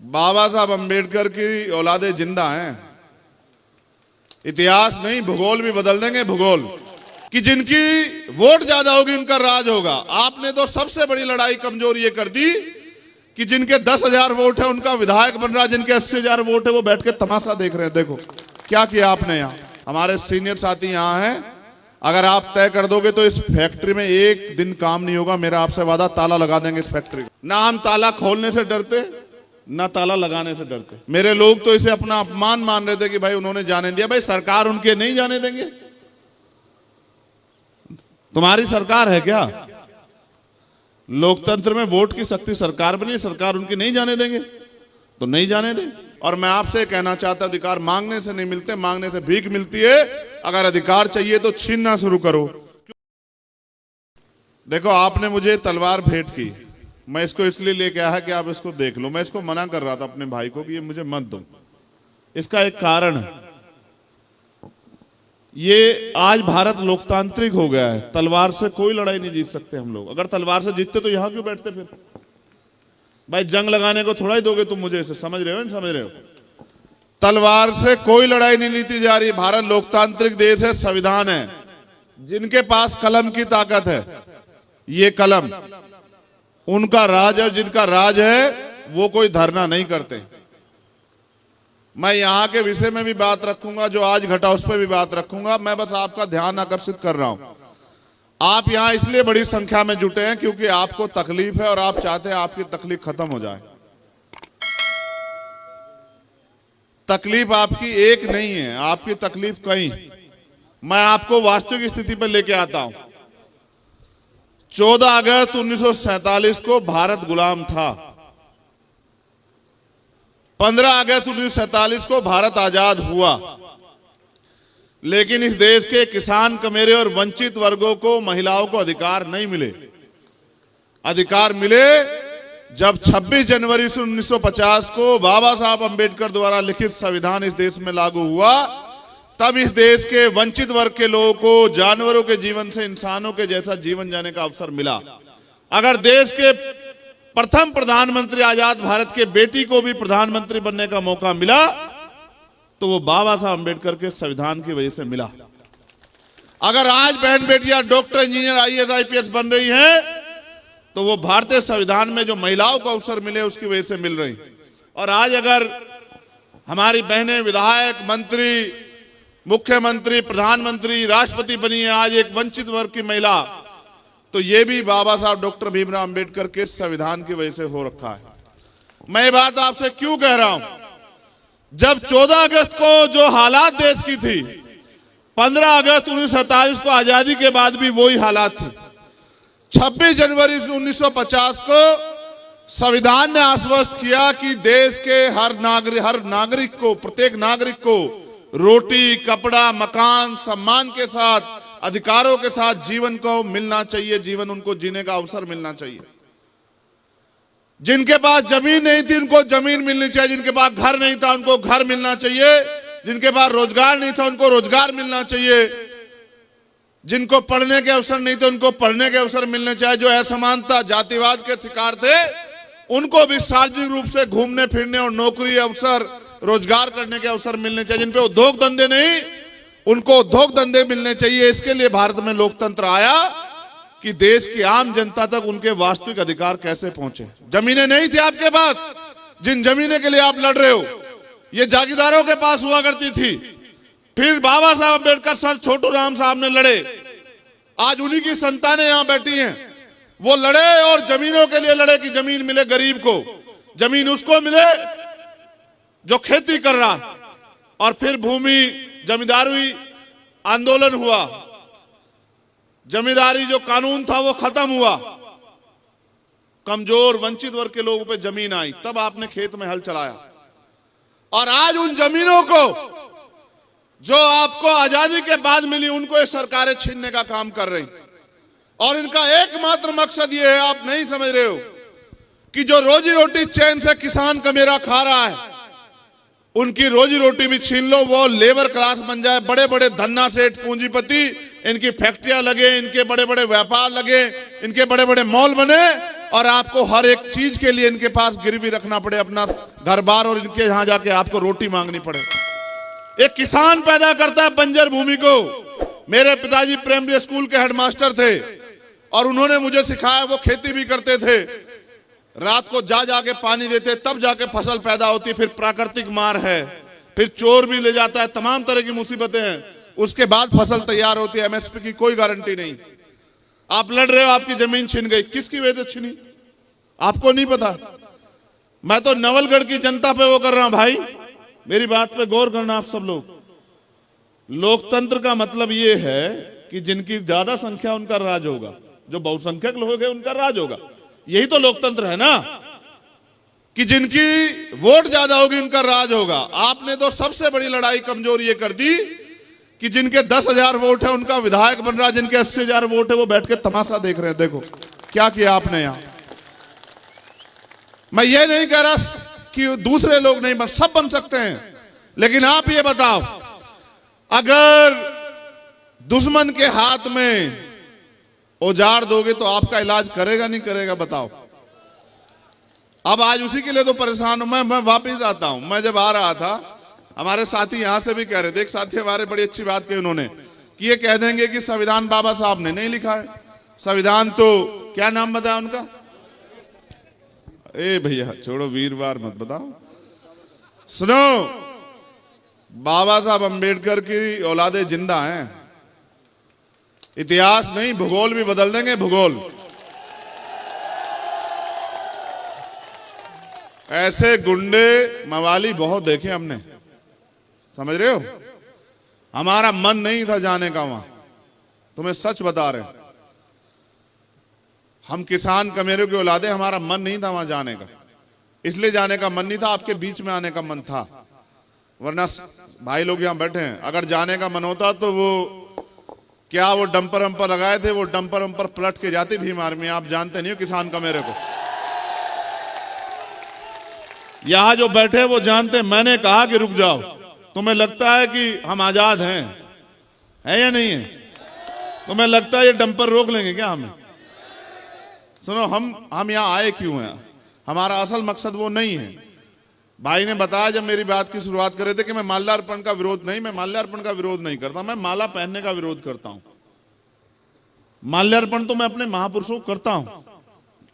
बाबा साहब अंबेडकर की औलादे जिंदा हैं। इतिहास नहीं, भूगोल भी बदल देंगे। भूगोल कि जिनकी वोट ज्यादा होगी उनका राज होगा। आपने तो सबसे बड़ी लड़ाई कमजोर ये कर दी कि जिनके 10,000 वोट है उनका विधायक बन रहा, जिनके 80,000 वोट है वो बैठ के तमाशा देख रहे हैं। देखो क्या किया आपने। यहाँ हमारे सीनियर साथी यहाँ हैं, अगर आप तय कर दोगे तो इस फैक्ट्री में एक दिन काम नहीं होगा। मेरा आपसे वादा, ताला लगा देंगे इस फैक्ट्री को। ना हम ताला खोलने से डरते, ना ताला लगाने से डरते। मेरे लोग तो इसे अपना अपमान मान रहे थे कि भाई उन्होंने जाने दिया। भाई सरकार उनके नहीं जाने देंगे? तुम्हारी सरकार है क्या? लोकतंत्र में वोट की शक्ति सरकार बनी, सरकार उनकी नहीं जाने देंगे तो नहीं जाने दें। और मैं आपसे कहना चाहता, अधिकार मांगने से नहीं मिलते, मांगने से भीख मिलती है। अगर अधिकार चाहिए तो छीनना शुरू करो। देखो आपने मुझे तलवार भेंट की, मैं इसको इसलिए लेके आया कि आप इसको देख लो। मैं इसको मना कर रहा था अपने भाई को कि ये मुझे मत दो। इसका एक कारण है, ये आज भारत लोकतांत्रिक हो गया है। तलवार से कोई लड़ाई नहीं जीत सकते हम लोग। अगर तलवार से जीतते तो यहां क्यों बैठते फिर? भाई जंग लगाने को थोड़ा ही दोगे तुम मुझे, इसे समझ रहे हो नहीं समझ रहे हो? तलवार से कोई लड़ाई नहीं जीती जा रही। भारत लोकतांत्रिक देश है, संविधान है। जिनके पास कलम की ताकत है, ये कलम उनका राज है। जिनका राज है वो कोई धरना नहीं करते। मैं यहां के विषय में भी बात रखूंगा, जो आज घटा उस पर भी बात रखूंगा। मैं बस आपका ध्यान आकर्षित कर रहा हूं। आप यहां इसलिए बड़ी संख्या में जुटे हैं क्योंकि आपको तकलीफ है और आप चाहते हैं आपकी तकलीफ खत्म हो जाए। तकलीफ आपकी एक नहीं है, आपकी तकलीफ कई। मैं आपको वास्तविक स्थिति पर लेके आता हूं। 14 अगस्त 1947 को भारत गुलाम था। 15 अगस्त 1947 को भारत आजाद हुआ। लेकिन इस देश के किसान, कमेरे और वंचित वर्गों को, महिलाओं को अधिकार नहीं मिले। अधिकार मिले जब 26 जनवरी 1950 को बाबा साहब अंबेडकर द्वारा लिखित संविधान इस देश में लागू हुआ। तब इस देश के वंचित वर्ग के लोगों को जानवरों के जीवन से इंसानों के जैसा जीवन जीने का अवसर मिला। अगर देश के प्रथम प्रधानमंत्री आजाद भारत के बेटी को भी प्रधानमंत्री बनने का मौका मिला तो वो बाबा साहब अंबेडकर के संविधान की वजह से मिला। अगर आज बहन बेटियां डॉक्टर, इंजीनियर, IAS, IPS बन रही हैं तो वो भारतीय संविधान में जो महिलाओं को अवसर मिले उसकी वजह से मिल रही। और आज अगर हमारी बहनें विधायक, मंत्री, मुख्यमंत्री, प्रधानमंत्री, राष्ट्रपति बनी है आज एक वंचित वर्ग की महिला, तो ये भी बाबा साहब डॉक्टर भीमराव अंबेडकर के संविधान की वजह से हो रखा है। मैं ये बात आपसे क्यों कह रहा हूं? जब 14 अगस्त को जो हालात देश की थी, 15 अगस्त 1947 को आजादी के बाद भी वही हालात थी। 26 जनवरी 1950 को संविधान ने आश्वस्त किया कि देश के हर नागरिक को, प्रत्येक नागरिक को रोटी, कपड़ा, मकान, सम्मान के साथ, अधिकारों के साथ जीवन को मिलना चाहिए। जीवन उनको जीने का अवसर मिलना चाहिए। जिनके पास जमीन नहीं थी उनको जमीन मिलनी चाहिए। जिनके पास घर नहीं था उनको घर मिलना चाहिए। जिनके पास रोजगार नहीं था उनको रोजगार मिलना चाहिए। जिनको पढ़ने के अवसर नहीं थे उनको पढ़ने के अवसर मिलने चाहिए। जो असमानता, जातिवाद के शिकार थे उनको भी सार्वजनिक रूप से घूमने फिरने और नौकरी, अवसर, रोजगार करने के अवसर मिलने चाहिए। जिन पे उद्योग धंधे नहीं उनको उद्योग धंधे मिलने चाहिए। इसके लिए भारत में लोकतंत्र आया कि देश की आम जनता तक उनके वास्तविक अधिकार कैसे पहुंचे। जमीनें नहीं थी आपके पास, जिन जमीनें के लिए आप लड़ रहे हो ये जागीरदारों के पास हुआ करती थी। फिर बाबा साहब अम्बेडकर सर छोटू राम साहब ने लड़े। आज उन्हीं की संतानें यहां बैठी हैं। वो लड़े और जमीनों के लिए लड़े कि जमीन मिले गरीब को, जमीन उसको मिले जो खेती कर रहा। और फिर भूमि जमींदारी आंदोलन हुआ। जमींदारी जो कानून था वो खत्म हुआ। कमजोर, वंचित वर्ग के लोगों पे जमीन आई, तब आपने खेत में हल चलाया। और आज उन जमीनों को जो आपको आजादी के बाद मिली उनको ये सरकारें छीनने का काम कर रही। और इनका एकमात्र मकसद ये है, आप नहीं समझ रहे हो, कि जो रोजी रोटी चैन से किसान कमेरा खा रहा है उनकी रोजी रोटी भी छीन लो, वो लेबर क्लास बन जाए, बड़े बड़े धन्ना सेठ पूंजीपति, इनकी फैक्ट्रियां लगे, इनके बड़े बड़े व्यापार लगे, इनके बड़े बड़े मॉल बने, और आपको हर एक चीज के लिए इनके पास गिरवी रखना पड़े अपना घर बार, और इनके यहां जाके आपको रोटी मांगनी पड़े। एक किसान पैदा करता है बंजर भूमि को। मेरे पिताजी प्राइमरी स्कूल के हेडमास्टर थे और उन्होंने मुझे सिखाया, वो खेती भी करते थे, रात को जा जाके पानी देते, तब जाके फसल पैदा होती। फिर प्राकृतिक मार है, फिर चोर भी ले जाता है, तमाम तरह की मुसीबतें हैं, उसके बाद फसल तैयार होती है। एमएसपी की कोई गारंटी नहीं। आप लड़ रहे हो, आपकी जमीन छिन गई, किसकी वजह से छिनी आपको नहीं पता। मैं तो नवलगढ़ की जनता पे वो कर रहा हूं भाई, मेरी बात पे गौर करना आप सब लोग। लोकतंत्र का मतलब ये है कि जिनकी ज्यादा संख्या उनका राज होगा, जो बहुसंख्यक लोग हैं उनका राज होगा। यही तो लोकतंत्र है ना, कि जिनकी वोट ज्यादा होगी उनका राज होगा। आपने तो सबसे बड़ी लड़ाई कमजोर ये कर दी कि जिनके 10,000 वोट है उनका विधायक बन रहा है, जिनके 80,000 वोट है वो बैठ के तमाशा देख रहे हैं। देखो क्या किया आपने यहां। मैं ये नहीं कह रहा कि दूसरे लोग नहीं बन, सब बन सकते हैं, लेकिन आप ये बताओ, अगर दुश्मन के हाथ में औजार दोगे तो आपका इलाज करेगा नहीं करेगा बताओ। अब आज उसी के लिए तो परेशान हूं मैं वापिस आता हूं। मैं जब आ रहा था, हमारे साथी यहां से भी कह रहे थे, एक साथी हमारे बड़ी अच्छी बात कही उन्होंने, कि ये कह देंगे कि संविधान बाबा साहब ने नहीं लिखा है। संविधान तो क्या नाम बताया उनका, ए भैया छोड़ो, वीरवार मत बताओ। सुनो, बाबा साहब अंबेडकर की औलादे जिंदा हैं, इतिहास नहीं भूगोल भी बदल देंगे। भूगोल ऐसे गुंडे मवाली बहुत देखे हमने, समझ रहे हो। हमारा मन नहीं था जाने का वहां, तुम्हें सच बता रहे। हम किसान कमेरों की औलादे, हमारा मन नहीं था वहां जाने का, इसलिए जाने का मन नहीं था, आपके बीच में आने का मन था। वरना भाई लोग यहां बैठे हैं, अगर जाने का मन होता तो वो क्या वो डंपर वंपर लगाए थे, वो डंपर वंपर पलट के जाती भीम आर्मी। आप जानते नहीं हो किसान कमेरे को। यहां जो बैठे वो जानते, मैंने कहा कि रुक जाओ। तुम्हें लगता है कि हम आजाद हैं, है या नहीं है? तुम्हें लगता है ये डंपर रोक लेंगे क्या हमें? सुनो, हम यहां आए क्यों हैं? हमारा असल मकसद वो नहीं है। भाई ने बताया जब मेरी बात की शुरुआत कर रहे थे कि मैं माल्यार्पण का विरोध नहीं, मैं माल्यार्पण का विरोध नहीं करता, मैं माला पहनने का विरोध करता हूं। माल्यार्पण तो मैं अपने महापुरुषों को करता हूं,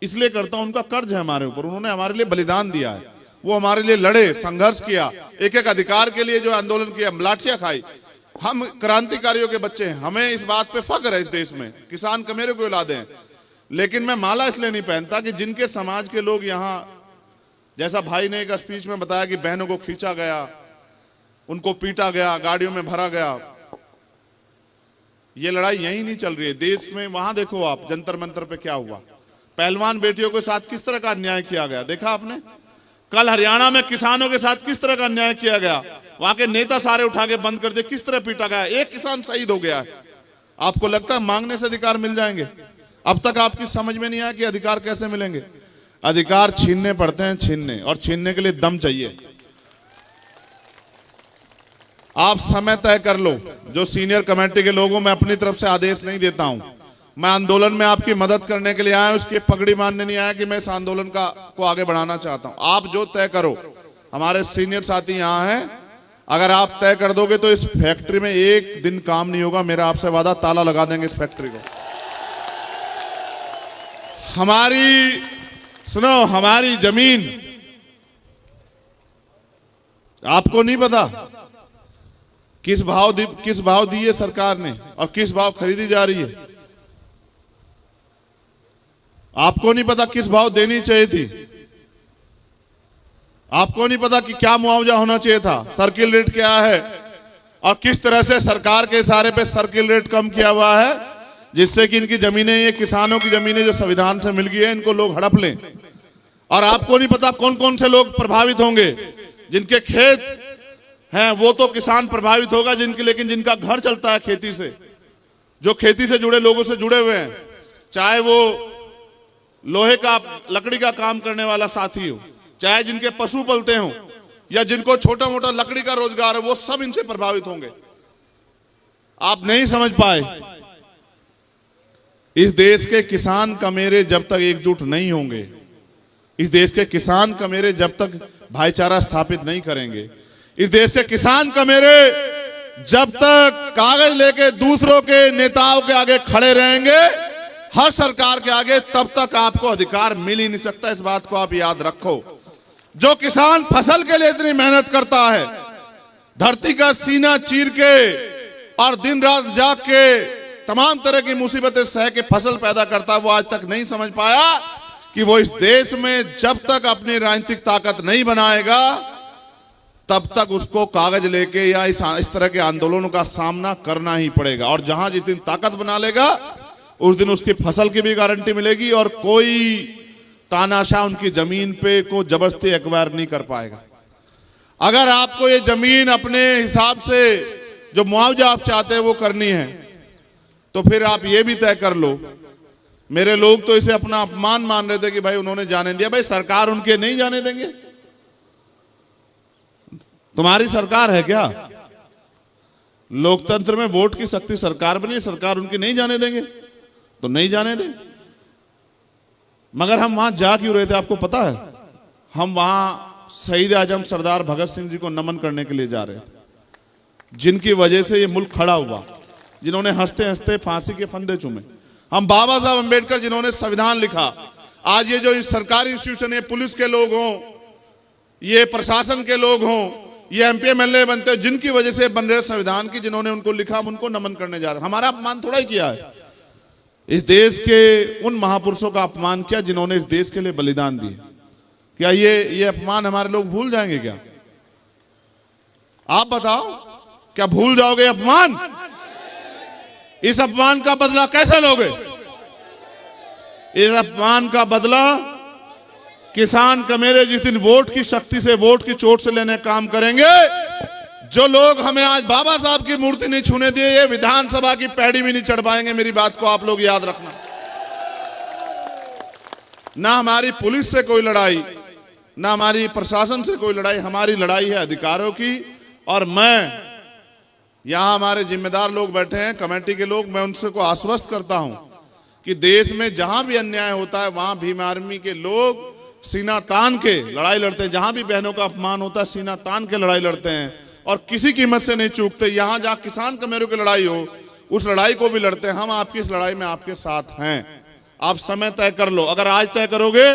इसलिए करता हूं, उनका कर्ज है हमारे ऊपर, उन्होंने हमारे लिए बलिदान दिया है, वो हमारे लिए लड़े, संघर्ष किया, एक एक अधिकार के लिए जो आंदोलन किया, लाठियां खाई। हम क्रांतिकारियों के बच्चे हैं, हमें इस बात पे फख्र है इस देश में, किसान कमेरे को औलादे हैं। लेकिन मैं माला इसलिए नहीं पहनता कि जिनके समाज के लोग यहां, जैसा भाई ने एक स्पीच में बताया कि बहनों को खींचा गया, उनको पीटा गया, गाड़ियों में भरा गया, ये लड़ाई यहीं नहीं चल रही है देश में। वहां देखो आप जंतर मंतर पे क्या हुआ, पहलवान बेटियों के साथ किस तरह का अन्याय किया गया, देखा आपने। कल हरियाणा में किसानों के साथ किस तरह का अन्याय किया गया, वहां के नेता सारे उठा के बंद कर दिए, किस तरह पीटा गया, एक किसान शहीद हो गया है। आपको लगता है मांगने से अधिकार मिल जाएंगे? अब तक आपकी समझ में नहीं आया कि अधिकार कैसे मिलेंगे। अधिकार छीनने पड़ते हैं, छीनने, और छीनने के लिए दम चाहिए। आप समय तय कर लो। जो सीनियर कमेटी के लोगों, मैं अपनी तरफ से आदेश नहीं देता हूं, मैं आंदोलन में आपकी मदद करने के लिए आया, उसकी पगड़ी बांधने नहीं आया कि मैं इस आंदोलन को आगे बढ़ाना चाहता हूं। आप जो तय करो, हमारे सीनियर साथी यहां हैं, अगर आप तय कर दोगे तो इस फैक्ट्री में एक दिन काम नहीं होगा, मेरा आपसे वादा, ताला लगा देंगे इस फैक्ट्री को। हमारी जमीन, आपको नहीं पता किस भाव दी है सरकार ने और किस भाव खरीदी जा रही है। आपको नहीं पता किस भाव देनी चाहिए थी। आपको नहीं पता कि क्या मुआवजा होना चाहिए था, सर्किल रेट क्या है, और किस तरह से सरकार के इशारे पे सर्किल रेट कम किया हुआ है, जिससे कि इनकी जमीनें, ये किसानों की जमीनें जो संविधान से मिल गई है, इनको लोग हड़प लें। और आपको नहीं पता कौन कौन से लोग प्रभावित होंगे। जिनके खेत हैं वो तो किसान प्रभावित होगा, लेकिन जिनका घर चलता है खेती से, जो खेती से जुड़े लोगों से जुड़े हुए हैं, चाहे वो लोहे का, लकड़ी का काम करने वाला साथी हो, चाहे जिनके पशु पलते हो, या जिनको छोटा मोटा लकड़ी का रोजगार है, वो सब इनसे प्रभावित होंगे। आप नहीं समझ पाए। इस देश के किसान कमेरे जब तक एकजुट नहीं होंगे, इस देश के किसान कमेरे जब तक भाईचारा स्थापित नहीं करेंगे, इस देश के किसान कमेरे जब तक कागज लेके दूसरों के नेताओं के आगे खड़े रहेंगे, हर सरकार के आगे, तब तक आपको अधिकार मिल ही नहीं सकता। इस बात को आप याद रखो। जो किसान फसल के लिए इतनी मेहनत करता है, धरती का सीना चीर के और दिन रात जाग के तमाम तरह की मुसीबतें सह के फसल पैदा करता है, वो आज तक नहीं समझ पाया कि वो इस देश में जब तक अपनी राजनीतिक ताकत नहीं बनाएगा, तब तक उसको कागज लेके या इस तरह के आंदोलनों का सामना करना ही पड़ेगा। और जहां जिस दिन ताकत बना लेगा, उस दिन उसकी फसल की भी गारंटी मिलेगी और कोई तानाशाह उनकी जमीन पे को जबरदस्ती एक्वायर नहीं कर पाएगा। अगर आपको ये जमीन अपने हिसाब से जो मुआवजा आप चाहते हैं वो करनी है, तो फिर आप ये भी तय कर लो। मेरे लोग तो इसे अपना अपमान मान रहे थे कि भाई उन्होंने जाने दिया। भाई सरकार उनके नहीं जाने देंगे? तुम्हारी सरकार है क्या? लोकतंत्र में वोट की शक्ति सरकार बनी, सरकार उनकी नहीं जाने देंगे तो नहीं जाने दें। मगर हम वहां जा क्यों रहे थे आपको पता है? हम वहां शहीद आजम सरदार भगत सिंह जी को नमन करने के लिए जा रहे थे, जिनकी वजह से ये मुल्क खड़ा हुआ, जिन्होंने हंसते हंसते फांसी के फंदे चूमे। हम बाबा साहब अंबेडकर जिन्होंने संविधान लिखा। आज ये जो सरकारी इंस्टीट्यूशन है, पुलिस के लोग हों, ये प्रशासन के लोग हों, ये एमपी एमएलए बनते हो, जिनकी वजह से बन रहे संविधान की, जिन्होंने उनको लिखा, हम उनको नमन करने जा रहे हैं। हमारा अपमान थोड़ा ही किया है, इस देश के उन महापुरुषों का अपमान किया जिन्होंने इस देश के लिए बलिदान दिए। क्या ये अपमान हमारे लोग भूल जाएंगे क्या? आप बताओ, क्या भूल जाओगे अपमान? इस अपमान का बदला कैसे लोगे? इस अपमान का बदला किसान कमेरे जिस दिन वोट की शक्ति से, वोट की चोट से लेने काम करेंगे। जो लोग हमें आज बाबा साहब की मूर्ति नहीं छूने दिए, ये विधानसभा की पैड़ी भी नहीं चढ़ पाएंगे। मेरी बात को आप लोग याद रखना। ना हमारी पुलिस से कोई लड़ाई, ना हमारी प्रशासन से कोई लड़ाई, हमारी लड़ाई है अधिकारों की। और मैं यहां हमारे जिम्मेदार लोग बैठे हैं, कमेटी के लोग, मैं उनसे को आश्वस्त करता हूं कि देश में जहां भी अन्याय होता है वहां भीम आर्मी के लोग सीना तान के लड़ाई लड़ते हैं। जहां भी बहनों का अपमान होता है, सीना तान के लड़ाई लड़ते हैं और किसी कीमत से नहीं चूकते। यहां जहां किसान कमेरों की लड़ाई हो, उस लड़ाई को भी लड़ते हैं। हम आपकी इस लड़ाई में आपके साथ हैं। आप समय तय कर लो। अगर आज तय करोगे,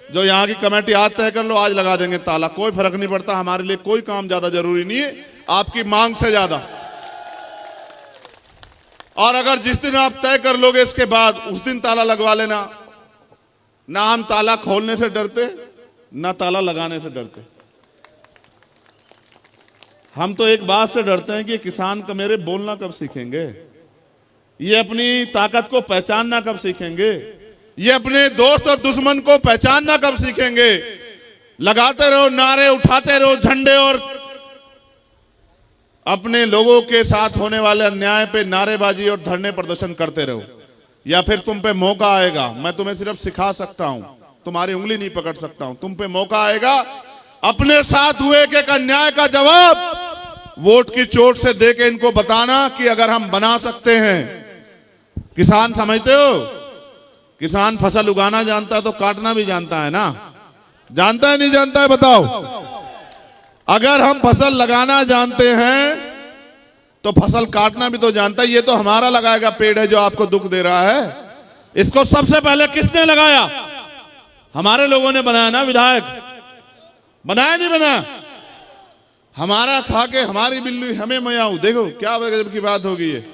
जो यहाँ की कमेटी आज तय कर लो, आज लगा देंगे ताला, कोई फर्क नहीं पड़ता। हमारे लिए कोई काम ज्यादा जरूरी नहीं है आपकी मांग से ज्यादा। और अगर जिस दिन आप तय कर लोगे, इसके बाद उस दिन ताला लगवा लेना। ना हम ताला खोलने से डरते, ना ताला लगाने से डरते। हम तो एक बात से डरते हैं कि किसान कमेरे बोलना कब सीखेंगे, ये अपनी ताकत को पहचानना कब सीखेंगे, ये अपने दोस्त और दुश्मन को पहचानना कब सीखेंगे। लगाते रहो नारे, उठाते रहो झंडे और अपने लोगों के साथ होने वाले अन्याय पे नारेबाजी और धरने प्रदर्शन करते रहो, या फिर तुम पे मौका आएगा। मैं तुम्हें सिर्फ सिखा सकता हूं, तुम्हारी उंगली नहीं पकड़ सकता हूं। तुम पे मौका आएगा अपने साथ हुए एक अन्याय का जवाब वोट की चोट से देके इनको बताना कि अगर हम बना सकते हैं। किसान समझते हो, किसान फसल उगाना जानता है तो काटना भी जानता है ना? जानता है नहीं जानता है बताओ? अगर हम फसल लगाना जानते हैं तो फसल काटना भी तो जानता है। ये तो हमारा लगाएगा पेड़ है जो आपको दुख दे रहा है। इसको सबसे पहले किसने लगाया? हमारे लोगों ने बनाया ना। विधायक बनाया नहीं बनाया? हमारा खा के हमारी बिल्ली हमें मयाऊ। देखो क्या गजब की बात होगी ये।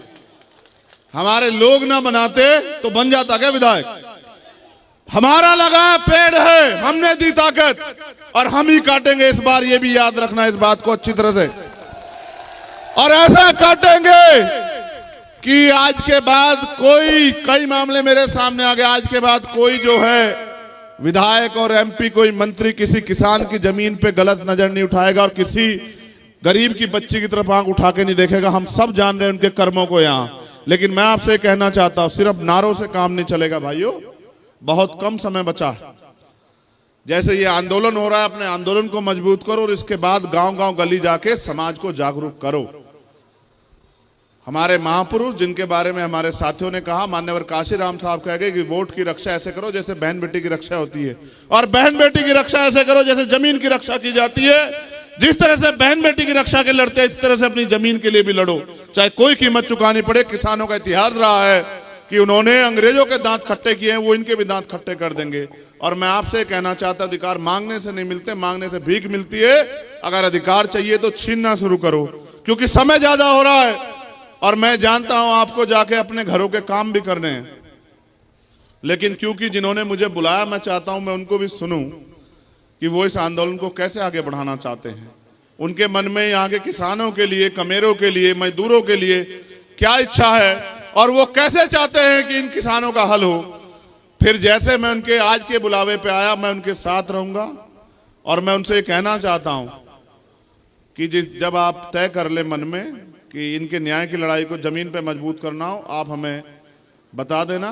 हमारे लोग ना बनाते तो बन जाता क्या विधायक? हमारा लगाया पेड़ है, हमने दी ताकत और हम ही काटेंगे इस बार। ये भी याद रखना इस बात को अच्छी तरह से। और ऐसा काटेंगे कि आज के बाद कई मामले मेरे सामने आ गए। आज के बाद कोई जो है विधायक और एमपी, कोई मंत्री किसी किसान की जमीन पे गलत नजर नहीं उठाएगा और किसी गरीब की बच्ची की तरफ आंख उठा के नहीं देखेगा। हम सब जान रहे हैं उनके कर्मों को यहां। लेकिन मैं आपसे कहना चाहता हूं, सिर्फ नारों से काम नहीं चलेगा भाइयों। बहुत कम समय बचा है। जैसे ये आंदोलन हो रहा है, अपने आंदोलन को मजबूत करो और इसके बाद गांव गांव गली जाके समाज को जागरूक करो। हमारे महापुरुष जिनके बारे में हमारे साथियों ने कहा, मान्यवर काशीराम साहब कह गए कि वोट की रक्षा ऐसे करो जैसे बहन बेटी की रक्षा होती है, और बहन बेटी की रक्षा ऐसे करो जैसे जमीन की रक्षा की जाती है। जिस तरह से बहन बेटी की रक्षा के लड़ते हैं, इस तरह से अपनी जमीन के लिए भी लड़ो, चाहे कोई कीमत चुकानी पड़े। किसानों का इतिहास रहा है कि उन्होंने अंग्रेजों के दांत खट्टे किए हैं, वो इनके भी दांत खट्टे कर देंगे। और मैं आपसे कहना चाहता, अधिकार मांगने से नहीं मिलते, मांगने से भीख मिलती है। अगर अधिकार चाहिए तो छीनना शुरू करो, क्योंकि समय ज्यादा हो रहा है और मैं जानता हूं आपको जाके अपने घरों के काम भी करने हैं। लेकिन क्योंकि जिन्होंने मुझे बुलाया, मैं चाहता हूं मैं उनको भी सुनूं कि वो इस आंदोलन को कैसे आगे बढ़ाना चाहते हैं। उनके मन में यहाँ के किसानों के लिए, कमेरों के लिए, मजदूरों के लिए क्या इच्छा है और वो कैसे चाहते हैं कि इन किसानों का हल हो। फिर जैसे मैं उनके आज के बुलावे पे आया, मैं उनके साथ रहूंगा। और मैं उनसे ये कहना चाहता हूं कि जब आप तय कर ले मन में कि इनके न्याय की लड़ाई को जमीन पे मजबूत करना हो, आप हमें बता देना।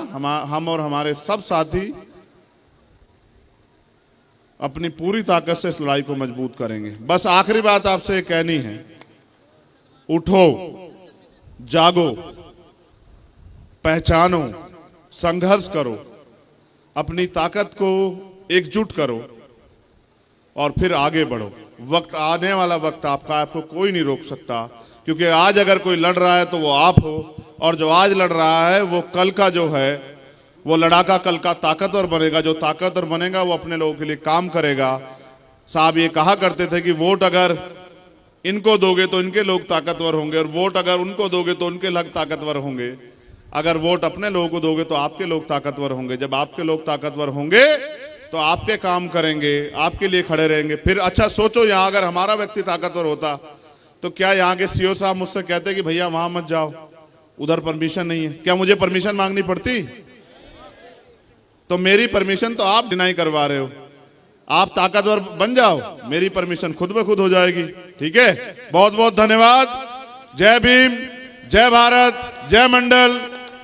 हम और हमारे सब साथी अपनी पूरी ताकत से इस लड़ाई को मजबूत करेंगे। बस आखिरी बात आपसे कहनी है, उठो, जागो, पहचानो, संघर्ष करो, अपनी ताकत को एकजुट करो और फिर आगे बढ़ो। वक्त आने वाला वक्त आपका, आपको कोई नहीं रोक सकता, क्योंकि आज अगर कोई लड़ रहा है तो वो आप हो, और जो आज लड़ रहा है वो कल का जो है वो लड़ाका कल का ताकतवर बनेगा। जो ताकतवर बनेगा वो अपने लोगों के लिए काम करेगा। साहब ये कहा करते थे कि वोट अगर इनको दोगे तो इनके लोग ताकतवर होंगे, और वोट अगर उनको दोगे तो उनके लोग ताकतवर होंगे। अगर वोट अपने लोगों को दोगे तो आपके लोग ताकतवर होंगे। जब आपके लोग ताकतवर होंगे तो आपके काम करेंगे, आपके लिए खड़े रहेंगे। फिर अच्छा सोचो, यहाँ अगर हमारा व्यक्ति ताकतवर होता तो क्या यहाँ के सीओ साहब मुझसे कहते कि भैया वहां मत जाओ, उधर परमिशन नहीं है? क्या मुझे परमिशन मांगनी पड़ती? तो मेरी परमिशन तो आप डिनाई करवा रहे हो। आप ताकतवर बन जाओ, मेरी परमिशन खुद ब खुद हो जाएगी। ठीक है, बहुत बहुत धन्यवाद। जय भीम, जय भारत, जय मंडल,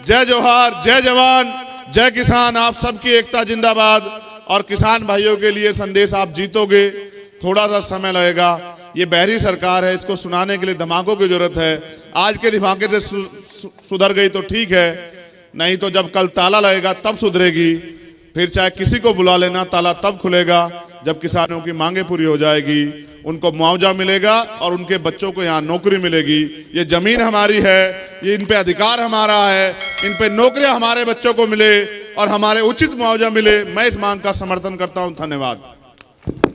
जय जोहार, जय जवान, जय किसान। आप सबकी एकता जिंदाबाद। और किसान भाइयों के लिए संदेश, आप जीतोगे, थोड़ा सा समय लगेगा। ये बहरी सरकार है, इसको सुनाने के लिए दिमागों की जरूरत है। आज के दिमागे से सुधर गई तो ठीक है, नहीं तो जब कल ताला लगेगा तब सुधरेगी। फिर चाहे किसी को बुला लेना, ताला तब खुलेगा जब किसानों की मांगे पूरी हो जाएगी, उनको मुआवजा मिलेगा और उनके बच्चों को यहाँ नौकरी मिलेगी। ये जमीन हमारी है, ये इन पे अधिकार हमारा है, इन पे नौकरियां हमारे बच्चों को मिले और हमारे उचित मुआवजा मिले। मैं इस मांग का समर्थन करता हूं। धन्यवाद।